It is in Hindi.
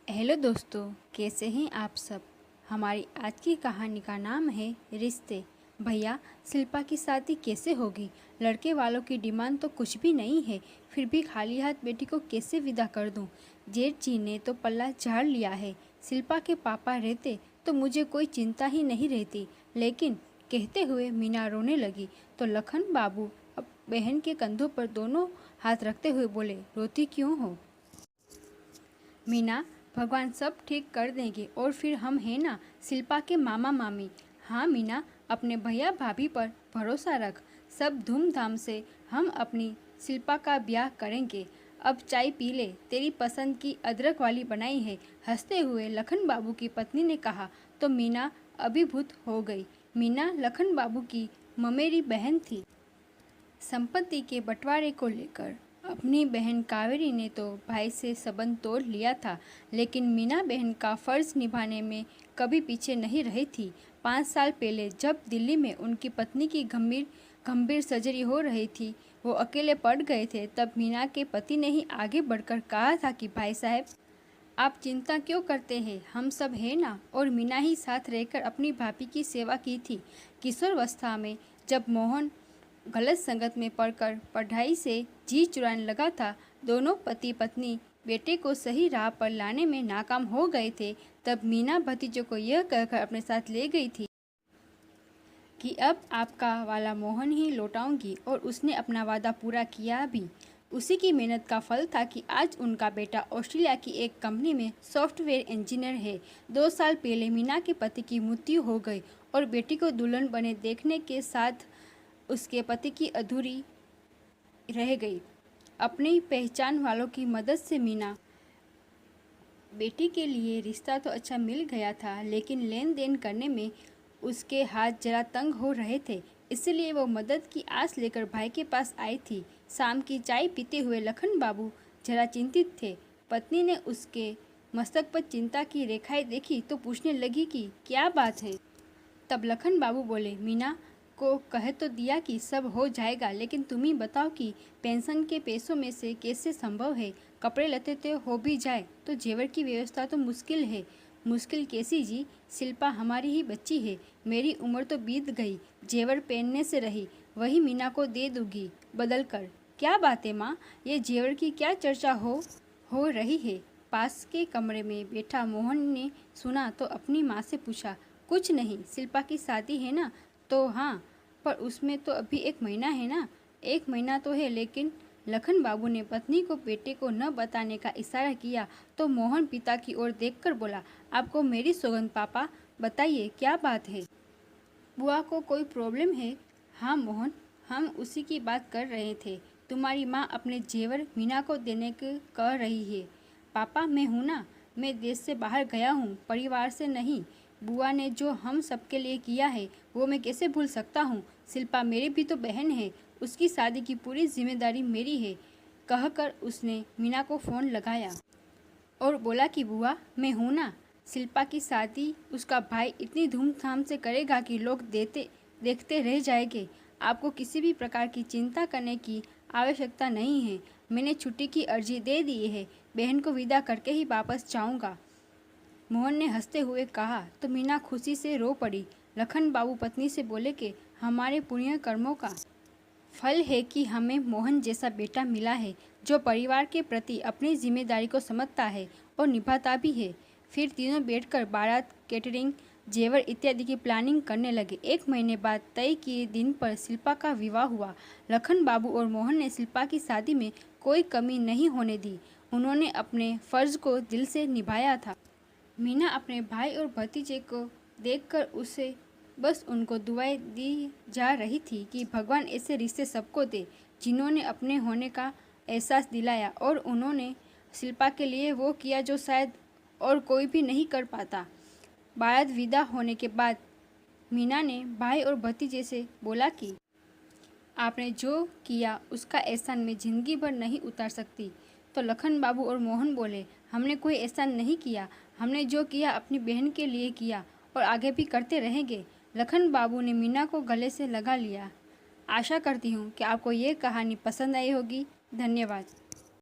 हेलो दोस्तों, कैसे हैं आप सब। हमारी आज की कहानी का नाम है रिश्ते। भैया, शिल्पा की शादी कैसे होगी। लड़के वालों की डिमांड तो कुछ भी नहीं है, फिर भी खाली हाथ बेटी को कैसे विदा कर दूं। जेठ जी ने तो पल्ला झाड़ लिया है। शिल्पा के पापा रहते तो मुझे कोई चिंता ही नहीं रहती, लेकिन कहते हुए मीना रोने लगी तो लखन बाबू अब बहन के कंधों पर दोनों हाथ रखते हुए बोले, रोती क्यों हो मीना, भगवान सब ठीक कर देंगे। और फिर हम हैं ना, शिल्पा के मामा मामी। हाँ मीना, अपने भैया भाभी पर भरोसा रख, सब धूमधाम से हम अपनी शिल्पा का ब्याह करेंगे। अब चाय पी ले, तेरी पसंद की अदरक वाली बनाई है। हंसते हुए लखन बाबू की पत्नी ने कहा तो मीना अभिभूत हो गई। मीना लखन बाबू की ममेरी बहन थी। संपत्ति के बंटवारे को लेकर अपनी बहन कावेरी ने तो भाई से संबंध तोड़ लिया था, लेकिन मीना बहन का फर्ज निभाने में कभी पीछे नहीं रही थी। 5 साल पहले जब दिल्ली में उनकी पत्नी की गंभीर सर्जरी हो रही थी, वो अकेले पड़ गए थे, तब मीना के पति ने ही आगे बढ़कर कहा था कि भाई साहब, आप चिंता क्यों करते हैं, हम सब हैं ना। और मीना ही साथ रहकर अपनी भाभी की सेवा की थी। किशोरावस्था में जब मोहन गलत संगत में पड़कर पढ़ाई से जी चुराने लगा था, दोनों पति पत्नी बेटे को सही राह पर लाने में नाकाम हो गए थे, तब मीना भतीजों को यह कहकर अपने साथ ले गई थी कि अब आपका वाला मोहन ही लौटाऊंगी, और उसने अपना वादा पूरा किया भी। उसी की मेहनत का फल था कि आज उनका बेटा ऑस्ट्रेलिया की एक कंपनी में सॉफ्टवेयर इंजीनियर है। 2 साल पहले मीना के पति की मृत्यु हो गई और बेटी को दुल्हन बने देखने के साथ उसके पति की अधूरी रह गई। अपनी पहचान वालों की मदद से मीना बेटी के लिए रिश्ता तो अच्छा मिल गया था, लेकिन लेन देन करने में उसके हाथ जरा तंग हो रहे थे। इसलिए वो मदद की आस लेकर भाई के पास आई थी। शाम की चाय पीते हुए लखन बाबू जरा चिंतित थे। पत्नी ने उसके मस्तक पर चिंता की रेखाएं देखी तो पूछने लगी कि क्या बात है। तब लखन बाबू बोले, मीना को कह तो दिया कि सब हो जाएगा, लेकिन तुम ही बताओ कि पेंशन के पैसों में से कैसे संभव है। कपड़े लते तो हो भी जाए तो जेवर की व्यवस्था तो मुश्किल है। मुश्किल कैसी जी, शिल्पा हमारी ही बच्ची है, मेरी उम्र तो बीत गई, जेवर पहनने से रही, वही मीना को दे दूंगी बदल कर। क्या बात है माँ, ये जेवर की क्या चर्चा हो रही है। पास के कमरे में बैठा मोहन ने सुना तो अपनी माँ से पूछा, कुछ नहीं, शिल्पा की शादी है ना। तो हाँ, पर उसमें तो अभी 1 महीना है ना। 1 महीना तो है, लेकिन लखन बाबू ने पत्नी को बेटे को न बताने का इशारा किया तो मोहन पिता की ओर देखकर बोला, आपको मेरी सौगंध पापा, बताइए क्या बात है। बुआ को कोई प्रॉब्लम है। हाँ मोहन, हम उसी की बात कर रहे थे। तुम्हारी माँ अपने जेवर मीना को देने की कह रही है। पापा, मैं हूँ ना, मैं देश से बाहर गया हूँ, परिवार से नहीं। बुआ ने जो हम सबके लिए किया है वो मैं कैसे भूल सकता हूँ। शिल्पा मेरी भी तो बहन है, उसकी शादी की पूरी जिम्मेदारी मेरी है, कहकर उसने मीना को फ़ोन लगाया और बोला कि बुआ, मैं हूँ ना, शिल्पा की शादी उसका भाई इतनी धूमधाम से करेगा कि लोग देखते रह जाएंगे। आपको किसी भी प्रकार की चिंता करने की आवश्यकता नहीं है। मैंने छुट्टी की अर्जी दे दी है, बहन को विदा करके ही वापस जाऊंगा। मोहन ने हंसते हुए कहा तो मीना खुशी से रो पड़ी। लखन बाबू पत्नी से बोले कि हमारे पुण्य कर्मों का फल है कि हमें मोहन जैसा बेटा मिला है, जो परिवार के प्रति अपनी जिम्मेदारी को समझता है और निभाता भी है। फिर तीनों बैठकर बारात, कैटरिंग, जेवर इत्यादि की प्लानिंग करने लगे। 1 महीने बाद तय किए दिन पर शिल्पा का विवाह हुआ। लखन बाबू और मोहन ने शिल्पा की शादी में कोई कमी नहीं होने दी। उन्होंने अपने फर्ज को दिल से निभाया था। मीना अपने भाई और भतीजे को देखकर उसे बस उनको दुआएं दी जा रही थी कि भगवान ऐसे रिश्ते सबको दे जिन्होंने अपने होने का एहसास दिलाया, और उन्होंने शिल्पा के लिए वो किया जो शायद और कोई भी नहीं कर पाता। बारात विदा होने के बाद मीना ने भाई और भतीजे से बोला कि आपने जो किया उसका एहसान मैं जिंदगी भर नहीं उतार सकती। तो लखन बाबू और मोहन बोले, हमने कोई एहसान नहीं किया, हमने जो किया अपनी बहन के लिए किया और आगे भी करते रहेंगे। लखन बाबू ने मीना को गले से लगा लिया। आशा करती हूँ कि आपको ये कहानी पसंद आई होगी। धन्यवाद।